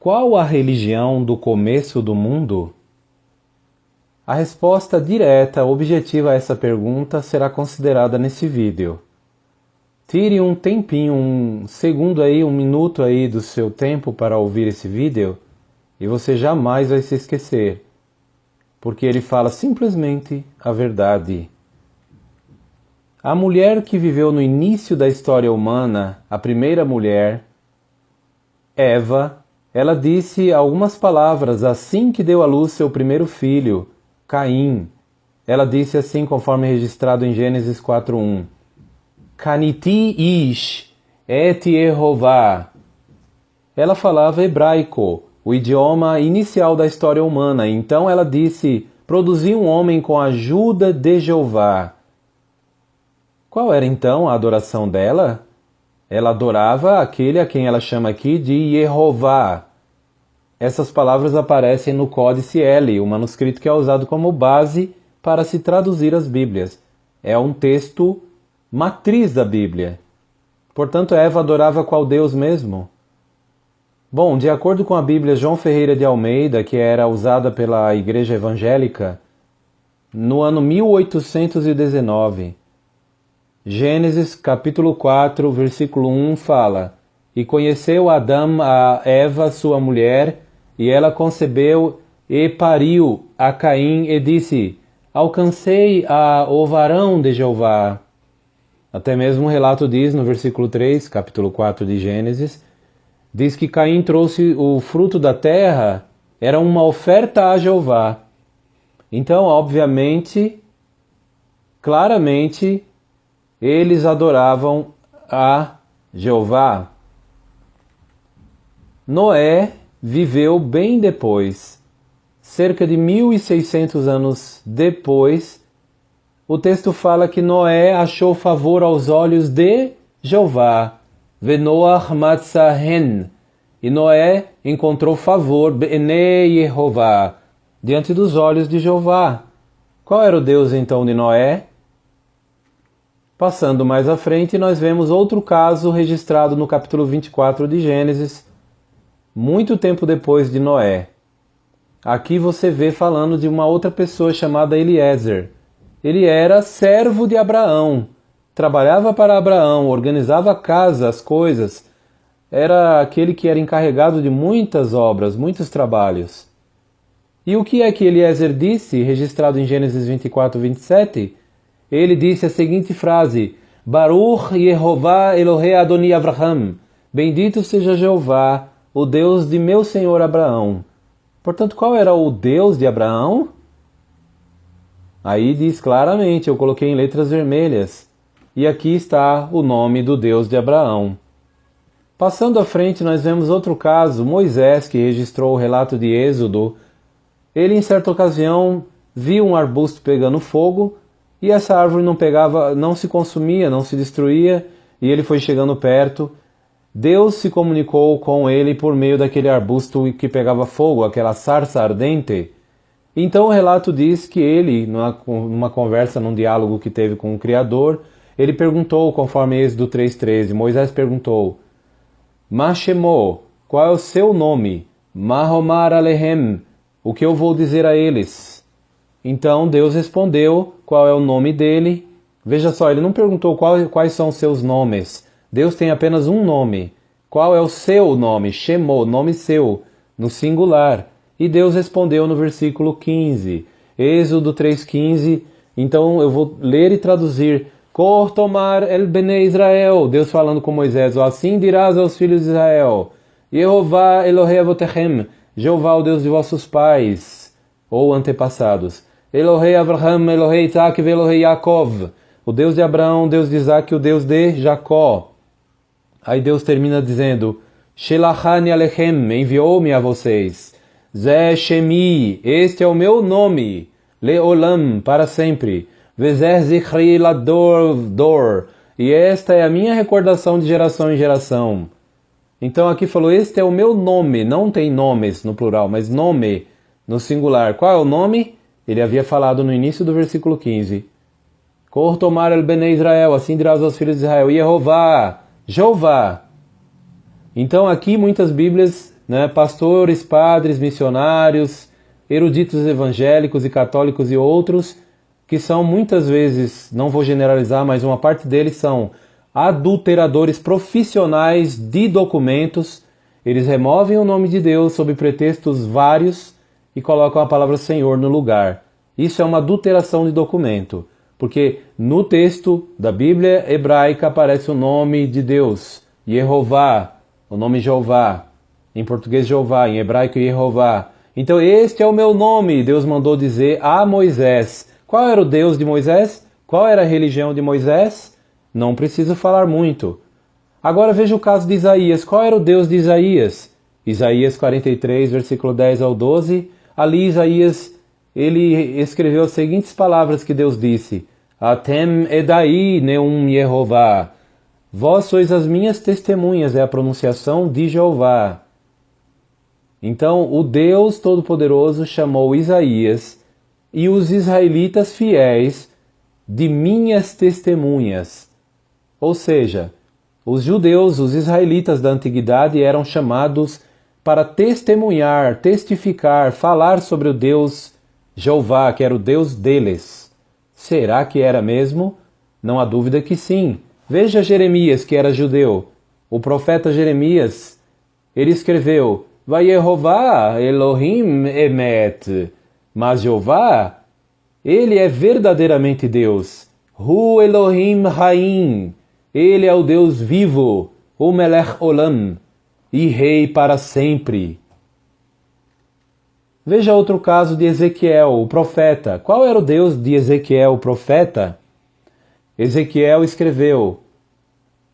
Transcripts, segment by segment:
Qual a religião do começo do mundo? A resposta direta, objetiva a essa pergunta será considerada nesse vídeo. Tire um tempinho, um segundo aí, um minuto aí do seu tempo para ouvir esse vídeo e você jamais vai se esquecer, porque ele fala simplesmente a verdade. A mulher que viveu no início da história humana, a primeira mulher, Eva, ela disse algumas palavras assim que deu à luz seu primeiro filho, Caim. Ela disse assim, conforme registrado em Gênesis 4:1. Kaniti ish et Yehová. Ela falava hebraico, o idioma inicial da história humana. Então ela disse, produzi um homem com a ajuda de Jeová. Qual era então a adoração dela? Ela adorava aquele a quem ela chama aqui de Yehová. Essas palavras aparecem no Códice L, o manuscrito que é usado como base para se traduzir as Bíblias. É um texto matriz da Bíblia. Portanto, Eva adorava qual Deus mesmo? Bom, de acordo com a Bíblia João Ferreira de Almeida, que era usada pela Igreja Evangélica, no ano 1819, Gênesis capítulo 4, versículo 1 fala: E conheceu Adão a Eva, sua mulher, e ela concebeu e pariu a Caim e disse, alcancei o varão de Jeová. Até mesmo o relato diz no versículo 3, capítulo 4 de Gênesis, diz que Caim trouxe o fruto da terra, era uma oferta a Jeová. Então, obviamente, claramente, eles adoravam a Jeová. Noé viveu bem depois, cerca de 1600 anos depois. O texto fala que Noé achou favor aos olhos de Jeová. Venoach matzahen. E Noé encontrou favor, B'nei Yehová, diante dos olhos de Jeová. Qual era o Deus então de Noé? Passando mais à frente, nós vemos outro caso registrado no capítulo 24 de Gênesis, muito tempo depois de Noé. Aqui você vê falando de uma outra pessoa chamada Eliezer. Ele era servo de Abraão, trabalhava para Abraão, organizava a casa, as coisas. Era aquele que era encarregado de muitas obras, muitos trabalhos. E o que é que Eliezer disse, registrado em Gênesis 24, 27? Ele disse a seguinte frase, Baruch Yehová Elohei Adoni Avraham, bendito seja Jeová, o Deus de meu senhor Abraão. Portanto, qual era o Deus de Abraão? Aí diz claramente, eu coloquei em letras vermelhas, e aqui está o nome do Deus de Abraão. Passando à frente, nós vemos outro caso, Moisés, que registrou o relato de Êxodo. Ele, em certa ocasião, viu um arbusto pegando fogo, e essa árvore não se consumia, não se destruía, e ele foi chegando perto. Deus se comunicou com ele por meio daquele arbusto que pegava fogo, aquela sarça ardente. Então o relato diz que ele, numa conversa, num diálogo que teve com o Criador, ele perguntou, conforme Êxodo 3,13, Moisés perguntou, Ma Shemo, qual é o seu nome? Ma Homar Alehem, o que eu vou dizer a eles? Então Deus respondeu qual é o nome dele. Veja só, ele não perguntou quais são os seus nomes. Deus tem apenas um nome. Qual é o seu nome? Shemo, nome seu, no singular. E Deus respondeu no versículo 15. Êxodo 3,15. Então eu vou ler e traduzir. Kor tomar el bnei Israel. Deus falando com Moisés. Assim dirás aos filhos de Israel. Yehová Elohei avotechem. Jeová, o Deus de vossos pais, ou antepassados. Elohei Avraham, Elohei Isaac, Elohei Yaakov. O Deus de Abraão, o Deus de Isaac, o Deus de Jacó. Aí Deus termina dizendo, Shelachani alechem, enviou-me a vocês. Zé Shemi, este é o meu nome. Leolam, para sempre. Vezer zichri lador dor. E esta é a minha recordação de geração em geração. Então aqui falou, este é o meu nome. Não tem nomes no plural, mas nome no singular. Qual é o nome? Ele havia falado no início do versículo 15. Kor tomar el bnei Israel, assim dirás aos filhos de Israel. Yehová, Jeová. Então aqui muitas Bíblias né, pastores, padres, missionários, eruditos evangélicos e católicos e outros, que são muitas vezes, não vou generalizar, mas uma parte deles são adulteradores profissionais de documentos. Eles removem o nome de Deus sob pretextos vários e colocam a palavra Senhor no lugar. Isso é uma adulteração de documento, porque no texto da Bíblia hebraica aparece o nome de Deus, Yehová, o nome Jeová, em português Jeová, em hebraico Yehová. Então este é o meu nome, Deus mandou dizer a Moisés. Qual era o Deus de Moisés? Qual era a religião de Moisés? Não preciso falar muito. Agora veja o caso de Isaías. Qual era o Deus de Isaías? Isaías 43, versículo 10 ao 12. Ali Isaías, ele escreveu as seguintes palavras que Deus disse. Atem edai neum Yehová. Vós sois as minhas testemunhas, é a pronunciação de Jeová. Então o Deus Todo-Poderoso chamou Isaías e os israelitas fiéis de minhas testemunhas. Ou seja, os judeus, os israelitas da antiguidade eram chamados para testemunhar, testificar, falar sobre o Deus Jeová, que era o Deus deles. Será que era mesmo? Não há dúvida que sim. Veja Jeremias, que era judeu. O profeta Jeremias, ele escreveu, Vayehová Elohim emet. Mas Jeová, ele é verdadeiramente Deus. Hu Elohim Haim. Ele é o Deus vivo, o Melech Olam, e Rei para sempre. Veja outro caso de Ezequiel, o profeta. Qual era o Deus de Ezequiel, o profeta? Ezequiel escreveu,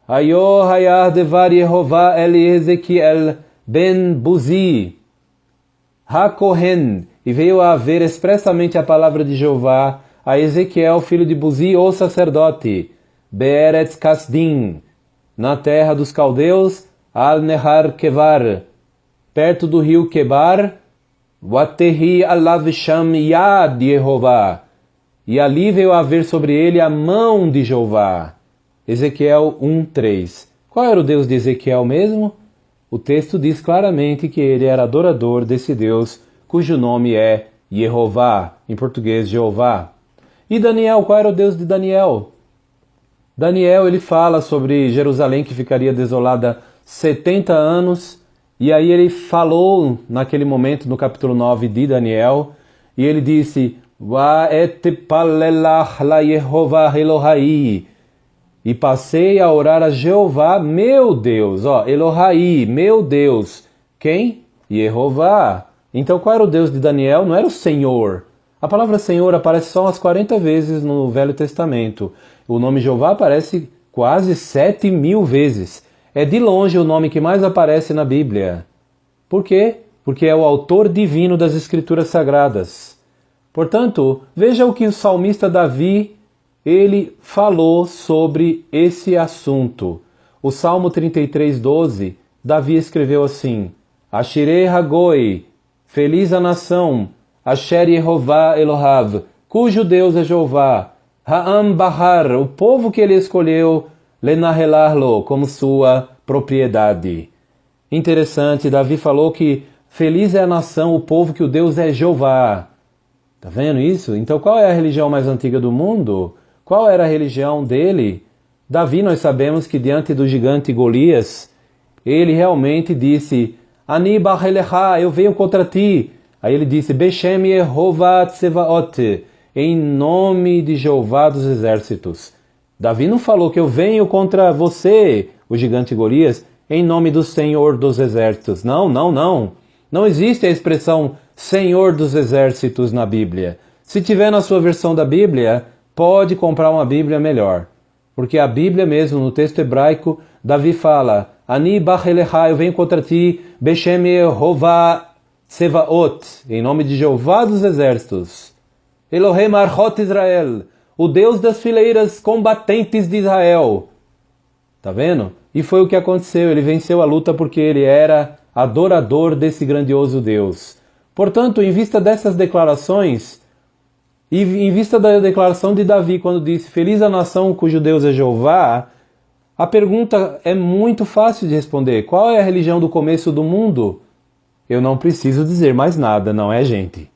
Hayo hayah devar Yehová el Ezequiel ben Buzi, ha-Kohen, e veio a haver expressamente a palavra de Jeová a Ezequiel, filho de Buzi, o sacerdote, Be'eretz Kasdim, na terra dos caldeus, al-Nehar Kevar, perto do rio Kebar, Watehi alav sham yad Yehová, e ali veio a haver sobre ele a mão de Jeová. Ezequiel 1:3. Qual era o Deus de Ezequiel mesmo? O texto diz claramente que ele era adorador desse Deus, cujo nome é Yehová, em português Jeová. E Daniel, qual era o Deus de Daniel? Daniel, ele fala sobre Jerusalém que ficaria desolada 70 anos, e aí ele falou naquele momento no capítulo 9 de Daniel, e ele disse, Va et palelach la Yehová Elohai, e passei a orar a Jeová, meu Deus, Elohai, meu Deus. Quem? Yehová. Então qual era o Deus de Daniel? Não era o Senhor. A palavra Senhor aparece só umas 40 vezes no Velho Testamento. O nome Jeová aparece quase 7.000 vezes. É de longe o nome que mais aparece na Bíblia. Por quê? Porque é o autor divino das Escrituras Sagradas. Portanto, veja o que o salmista Davi, ele falou sobre esse assunto. O Salmo 33:12, Davi escreveu assim, Ashirei Hagoi, feliz a nação, Asher Yehová Elohav, cujo Deus é Jeová, Ha'am Bahar, o povo que ele escolheu, Lenahelarlo, como sua propriedade. Interessante, Davi falou que feliz é a nação, o povo que o Deus é Jeová. Tá vendo isso? Então qual é a religião mais antiga do mundo? Qual era a religião dele? Davi, nós sabemos que diante do gigante Golias, ele realmente disse, Ani Ba'Elecha, eu venho contra ti. Aí ele disse, Beshem Yehová Tsevaot, em nome de Jeová dos exércitos. Davi não falou que eu venho contra você, o gigante Golias, em nome do Senhor dos exércitos. Não, não, não. Não existe a expressão Senhor dos exércitos na Bíblia. Se tiver na sua versão da Bíblia, pode comprar uma Bíblia melhor. Porque a Bíblia mesmo, no texto hebraico, Davi fala, Ani Ba'Elecha, eu venho contra ti, Beshem Yehová Tsevaot, em nome de Jeová dos exércitos. Elohim Archot Israel, o Deus das fileiras combatentes de Israel. Tá vendo? E foi o que aconteceu, ele venceu a luta porque ele era adorador desse grandioso Deus. Portanto, em vista dessas declarações, e em vista da declaração de Davi, quando disse, feliz a nação cujo Deus é Jeová, a pergunta é muito fácil de responder. Qual é a religião do começo do mundo? Eu não preciso dizer mais nada, não é, gente?